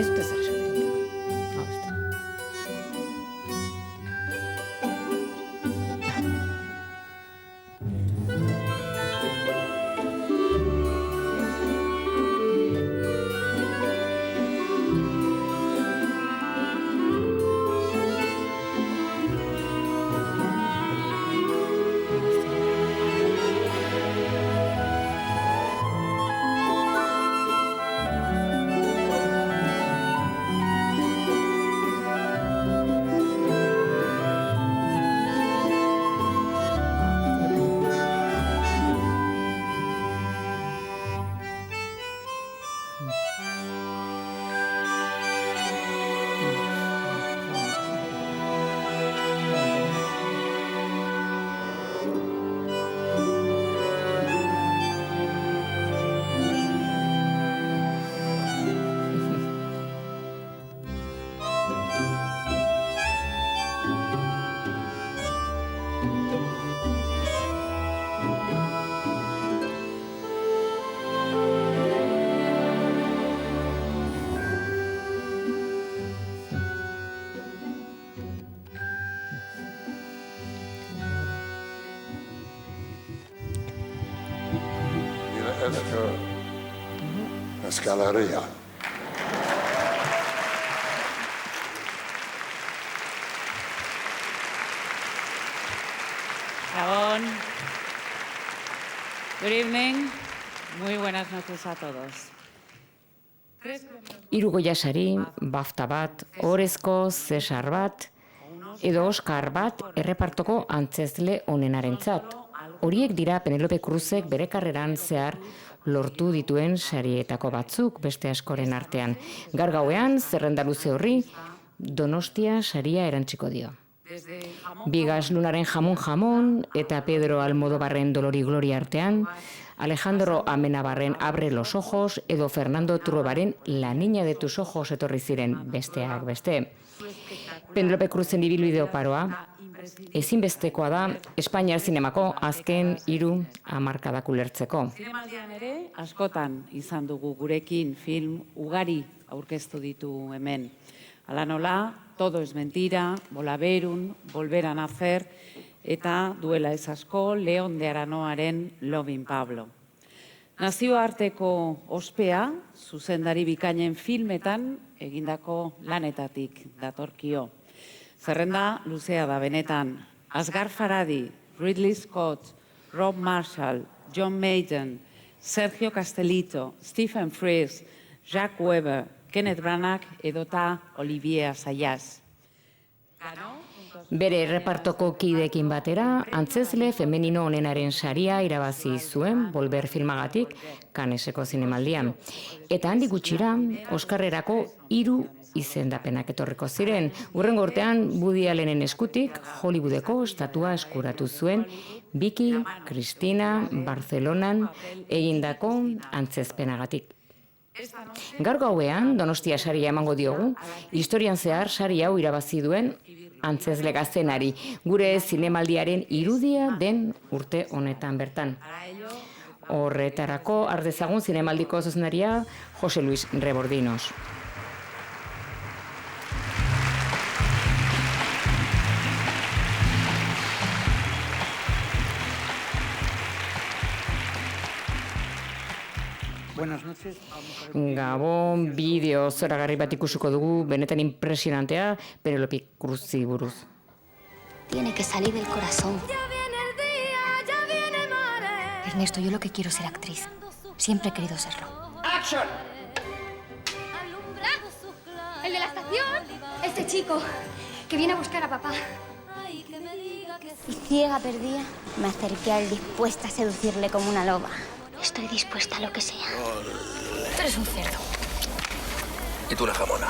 Ez dut ezer esan. Euskal Herria. Gabón. Good evening. Muy buenas noches a todos. Hiru Goya sari, BAFTA bat, Orezko Cesar bat, edo Oscar bat errepartoko antzezle onenarentzat. Horiek dira Penelope Cruzek bere karreran zehar lortu dituen sarietako batzuk beste askoren artean. Gaur gauean, zerrenda luze horri, Donostia saria erantziko dio. Bigas Lunaren Jamon eta Pedro Almodobarren Dolor y Gloria artean, Alejandro Amenabarren Abre los ojos edo Fernando Truebaren La niña de tus ojos etorri ziren besteak beste. Penelope Cruzen ibilbide oparoa ezinbestekoa da Espainiar zinemako azken 3 hamarkadak ulertzeko. Zinemaldian ere, askotan izan dugu gurekin film ugari aurkeztu ditu hemen. Hala nola, Todo es mentira, Bolaberun, Volver a nacer, eta duela ez asko, Leon de Aranoaren Lovin Pablo. Nazioarteko ospea, zuzendari bikainen filmetan egindako lanetatik datorkio. Zerrenda luzea da benetan. Asghar Farhadi, Ridley Scott, Rob Marshall, John Maiden, Sergio Castellito, Stephen Frears, Jacques Weber, Kenneth Branagh edota Olivier Assayas. Bere errepartoko kideekin batera, antzezle femenino onenaren saria irabazi zuen Volver filmagatik Canneseko zinemaldian. Eta handik gutxira, Oskarrerako 3 izendapenak etorriko ziren. Hurrengo urtean, Woody Allenen eskutik Hollywoodeko estatua eskuratu zuen Vicky Cristina Barcelonan egindako antzezpenagatik. Gaur gauean, Donostia saria emango diogu, historian zehar sari hau irabazi duen antzezle gaztenari, gure zinemaldiaren irudia den urte honetan bertan. Horretarako ardezagun zinemaldiko zuzenaria Jose Luis Rebordinos. Buenas noches. Gabon, bideo zoragarri bat ikusuko dugu, benetan impresionantea, Penelope Cruzi buruz. Tiene que salir del corazón. Ernesto, yo lo que quiero es ser actriz. Siempre he querido serlo. ¡Action! ¿El de la estación? Este chico que viene a buscar a papá. Y ciega perdida, me acerqué a él dispuesta a seducirle como una loba. Estoy dispuesta a lo que sea. Tú eres un cerdo. Y tú la jamona.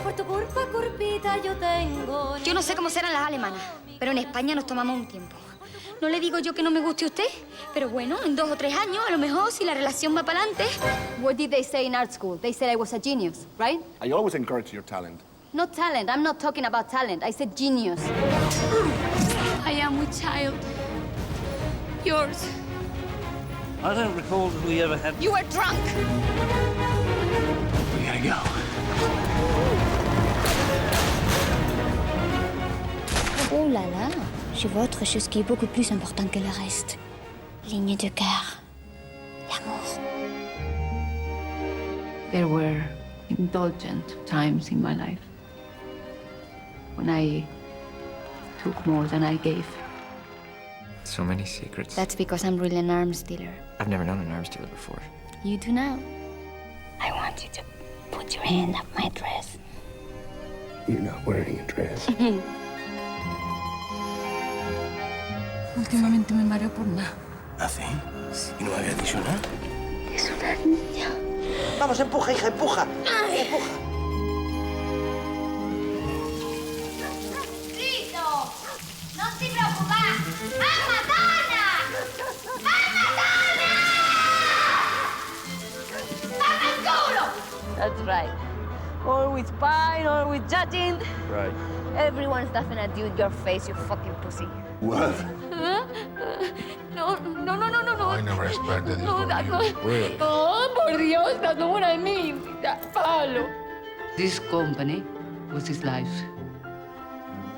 Por tu culpa, curpita, yo tengo... Yo no sé cómo serán las alemanas, pero en España nos tomamos un tiempo. No le digo yo que no me guste usted, pero bueno, en 2 o 3 años, a lo mejor, si la relación va para adelante... What did they say in art school? They said I was a genius, right? I always encourage your talent. Not talent. I'm not talking about talent. I said genius. I am a child. Yours. I don't recall that we ever had... You were drunk. We gotta go. Oh là là, je vois autre chose qui est beaucoup plus importante que le reste. Ligne de cœur. L'amour. There were indulgent times in my life when I took more than I gave. So many secrets. That's because I'm really an arms dealer. I've never known an arms dealer before. You do now. I want you to put your hand up my dress. You're not wearing a dress. Últimamente me mareo por nada. ¿Ah, sí? ¿Y no me habías dicho nada? Es una niña. Vamos, empuja, hija, empuja. Empuja. ¡Listo! ¡No te preocupes! ¡Mamma donna! ¡Mamma donna! ¡Mamma culo! That's right. Always spying, always judging. Right. Everyone's laughing at you in your face, you fucking pussy. What? No. I never expected this from that's you. not... Really? Oh, por Dios, that's not what I mean. Pablo. This company was his life.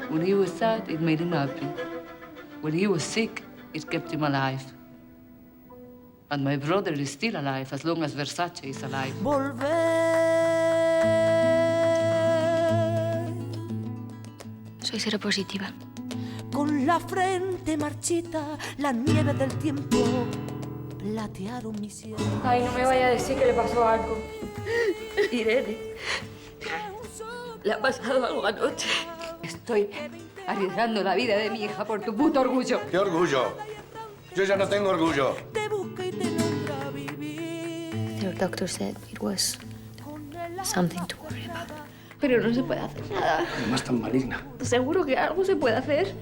When he was sad, it made him happy. When he was sick, it kept him alive. And my brother is still alive as long as Versace is alive. Soy seropositiva. Con la frente marchita, la nieve del tiempo platearon mi cielo. Ay, no me vaya a decir que le pasó algo. Irene, le ha pasado algo anoche. Estoy arriesgando la vida de mi hija por tu puto orgullo. ¿Qué orgullo? Yo ya no tengo orgullo. Te busca y te nombra vivir. Their doctor said it was something to worry about. Pero no se puede hacer nada. Además tan maligna. Seguro que algo se puede hacer.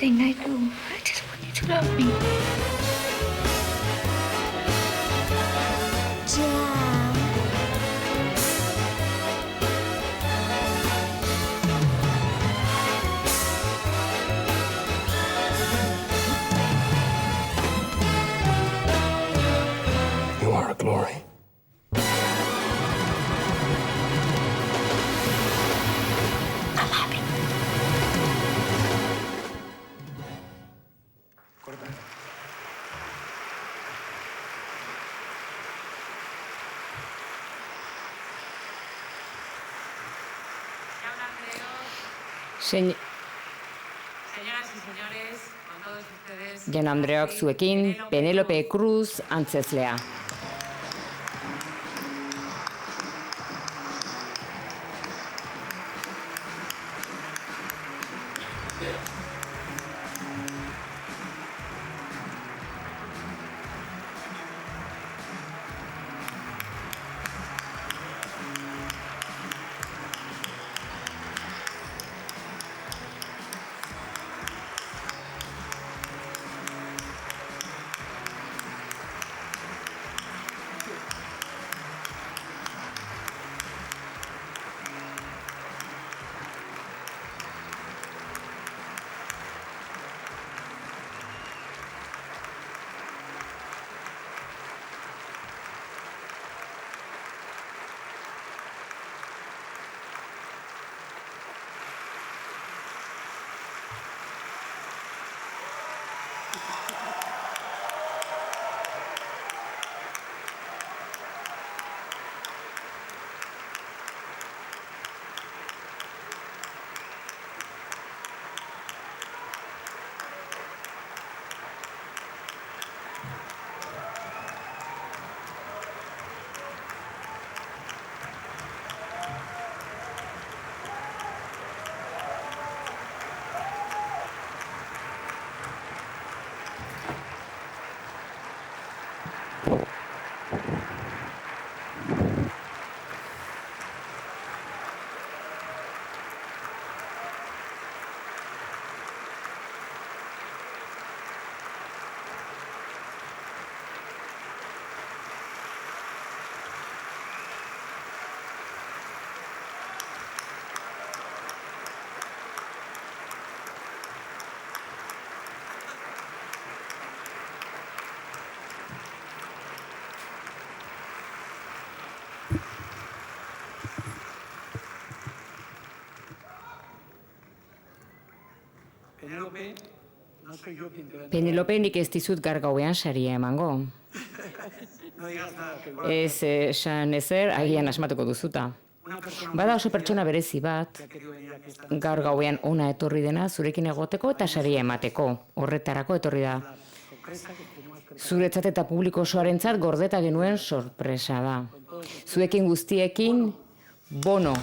Everything I do, I just want you to love me. You are a glory. I'm happy. Jaun Andreok zuekin, Penelope Cruz antzezlea. Penelope, nik ez dizut gaur gauean saria emango. Ez esan ezer, agian asmatuko duzuta. Bada oso pertsona berezi bat, gaur gauean ona etorri dena zurekin egoteko eta saria emateko. Horretarako etorri da. Zuretzat eta publiko osoarentzat gordeta genuen sorpresa da. Zuekin guztiekin, Bono.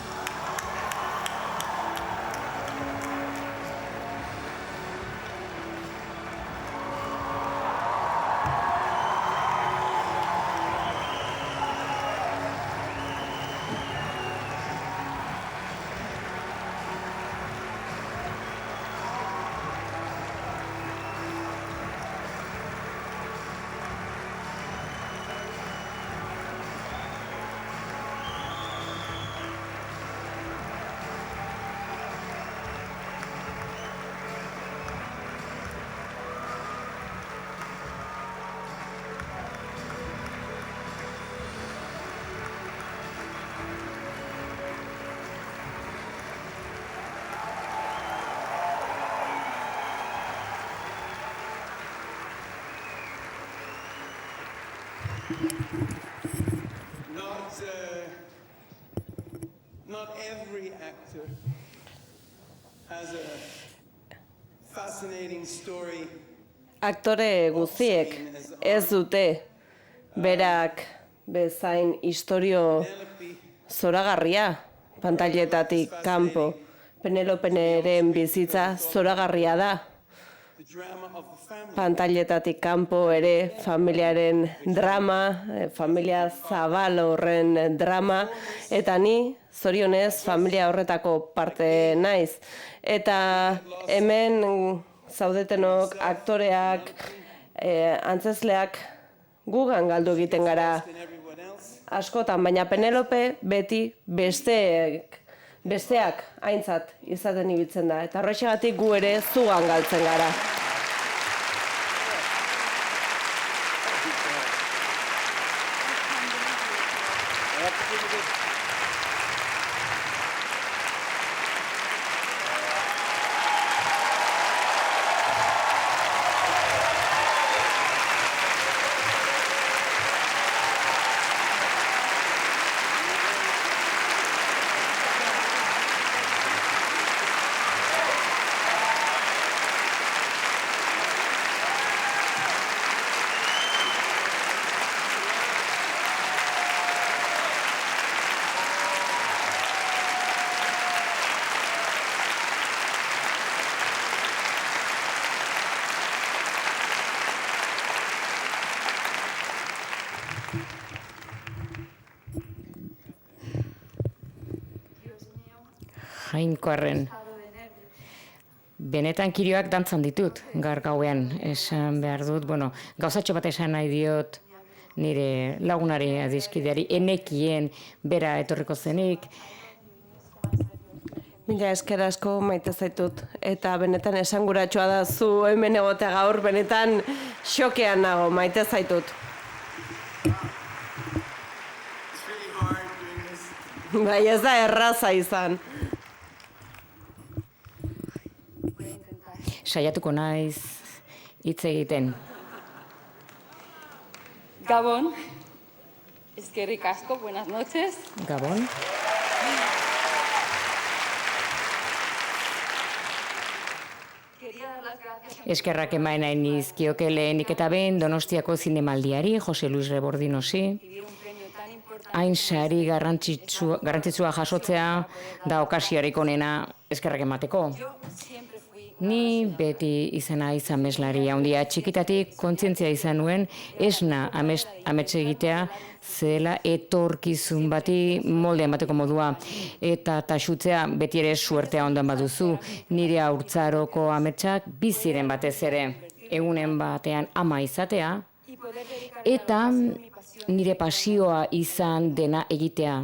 Not every actor has a fascinating story. Aktore guztiek ez dute berak bezain istorio zoragarria pantailetatik kanpo. Peneloperen bizitza zoragarria da. Pantailetatik kanpo ere familiaren drama, familia zabal horren drama, eta ni zorionez familia horretako parte naiz. Eta hemen zaudetenok aktoreak, antzezleak gugan galdu egiten gara askotan, baina Penelope beti besteak aintzat izaten ibiltzen da. Eta horrexegatik gu ere zugan galtzen gara. Jainkoarren. Benetan kirioak dantzan ditut, gaur gauean, esan behar dut, gauzatxo bat esan nahi diot nire lagunari adiskideari, enekien bera etorriko zenik. Mila esker asko maite zaitut, eta benetan esanguratsua da zu hemen egotea gaur, benetan xokean nago, maite zaitut. Bai, ez da erraza izan. Saiatuko naiz hitz egiten. Gabon, eskerrik asko, buenas noches. Gabon. Eskerrak eman nahi nizkioke lehenik eta behin Donostiako zinemaldiari, Jose Luis Rebordinosi. Hain sari garrantzitsua jasotzea da okasiorik onena eskerrak emateko. Ni beti izan meslari handia, txikitatik kontzientzia izan nuen esna amets egitea zela etorkizun bati molde emateko modua, eta taxutzea beti ere suertea ondoan baduzu. Nire haurtzaroko ametsak biziren batez ere, egunen batean ama izatea, eta nire pasioa izan dena egitea,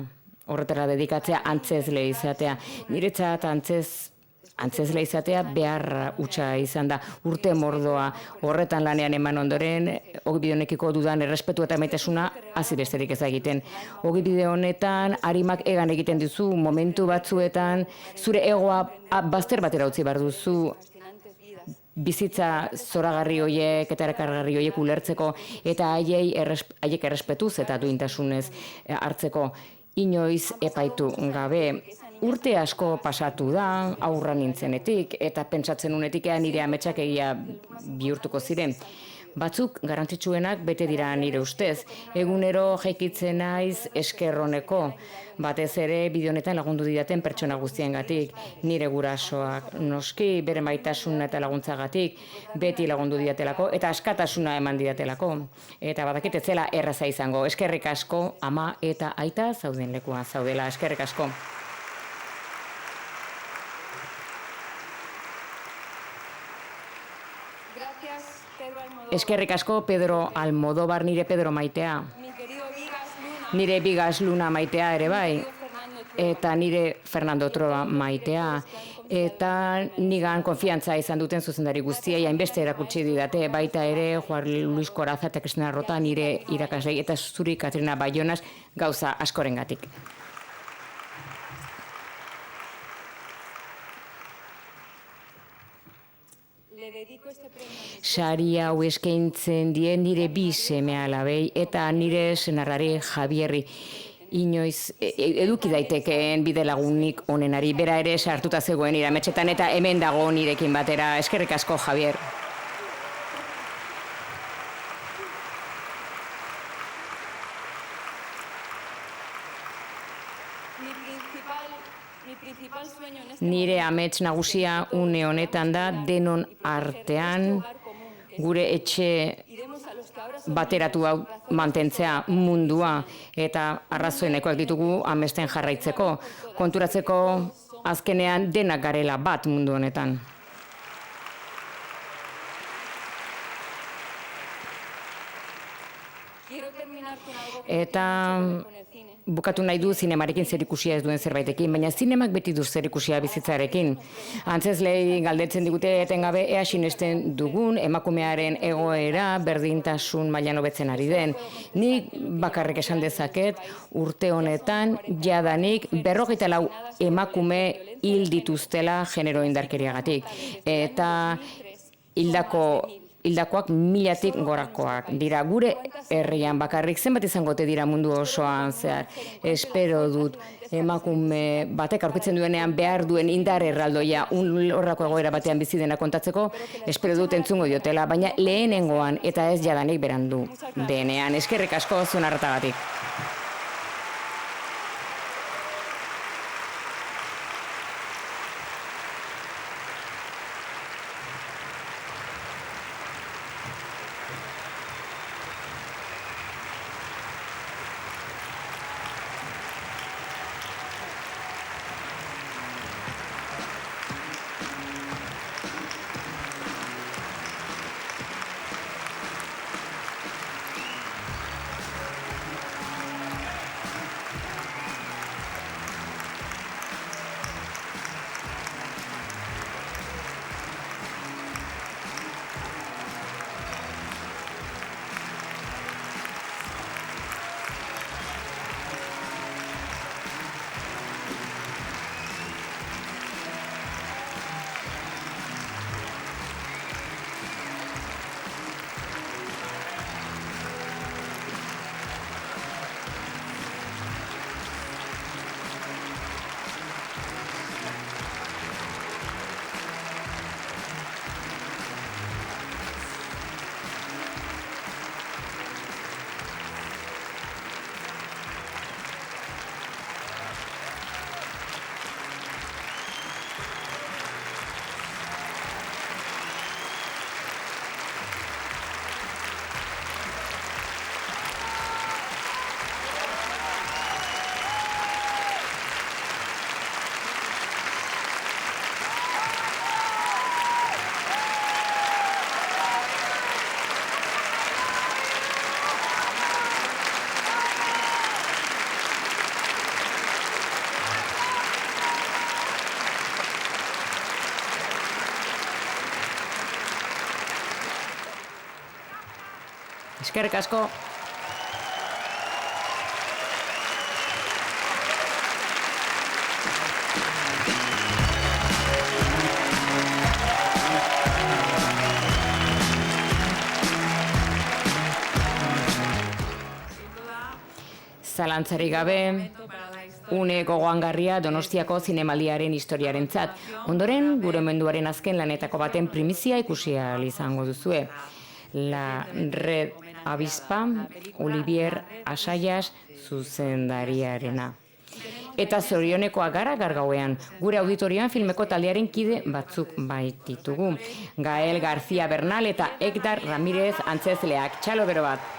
horretara dedikatzea antzezle izatea. Niretzat antzezle izatea behar hutsa izan da, urte mordoa horretan lanean eman ondoren, ogibide honekiko dudan errespetu eta maitasuna hasi besterik ez egiten. Ogibide honetan arimak egan egiten duzu momentu batzuetan, zure egoa bazter batera utzi behar duzu, bizitza zoragarri horiek eta erakargarri horiek ulertzeko eta haiek errespetuz eta duintasunez hartzeko inoiz epaitu gabe. Urte asko pasatu da, aurra nintzenetik, eta pentsatzen unetik nire ametsak egia bihurtuko ziren. Batzuk garrantzitsuenak bete dira nire ustez. Egunero jaikitzen naiz eskerroneko, batez ere bideo honetan lagundu didaten pertsona guztiengatik, nire gurasoak noski, bere maitasuna eta laguntzagatik, beti lagundu didatelako eta askatasuna eman didatelako. Eta badakit ez zela erraza izango. Eskerrik asko ama eta aita zauden lekuan zaudela. Eskerrik asko. Eskerrik asko Pedro Almodóvar, nire Pedro maitea. Nire Bigas Luna maitea ere bai. Eta nire Fernando Troa maitea. Eta nigan konfiantza izan duten zuzendari guztiei hainbeste erakutsi didate, baita ere Juan Luis Coraza eta Cristina Rota nire irakaslei eta zuri Katrina Bayonas gauza askorengatik. Sari hau eskaintzen die nire bi seme-alabei eta nire senarrari Javierri. Inoiz eduki daitekeen bidelagunik onenari, bera ere sartuta zegoen irametxetan eta hemen dago nirekin batera. Eskerrik asko, Javier. Nire amets nagusia une honetan da denon artean gure etxe bateratu hau mantentzea mundua eta arrazoenekoak ditugu amesten jarraitzeko, konturatzeko azkenean denak garela bat mundu honetan. Eta bukatu nahi du zinemarekin zerikusia ez duen zerbaitekin, baina zinemak beti du zerikusia bizitzarekin. Antzezlei galdetzen digute etengabe ea sinesten dugun emakumearen egoera berdintasun mailan hobetzen ari den. Nik bakarrik esan dezaket urte honetan jadanik 44 emakume hil dituztela genero indarkeriagatik. Eta hildakoak 1000-tik gorakoak dira. Gure herrian bakarrik zenbat izango ote dira mundu osoan zehar. Espero dut emakume batek aurkitzen duenean behar duen indar erraldoia horrako egoera batean bizi dena kontatzeko, espero dut entzungo diotela, baina lehenengoan eta ez jadanik berandu denean. Eskerrik asko zuen arretagatik. Eskerrik asko. Zalantzarik gabe, une gogoangarria Donostiako zinemaldiaren historiarentzat. Ondoren, gure menduaren azken lanetako baten primizia ikusi ahal izango duzue. La Red Avispa, Olivier Assayas zuzendariarena. Eta zorionekoa gara gargauean, gure auditorioan filmeko taldearen kide batzuk baititugu. Gael García Bernal eta Ekdar Ramirez antzezleak. Txalo bero bat.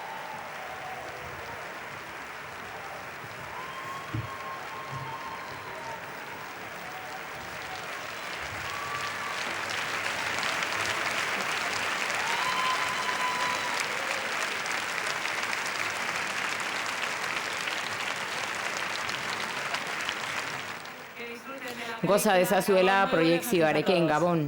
Goza dezazuela proiekzioarekin Gabon.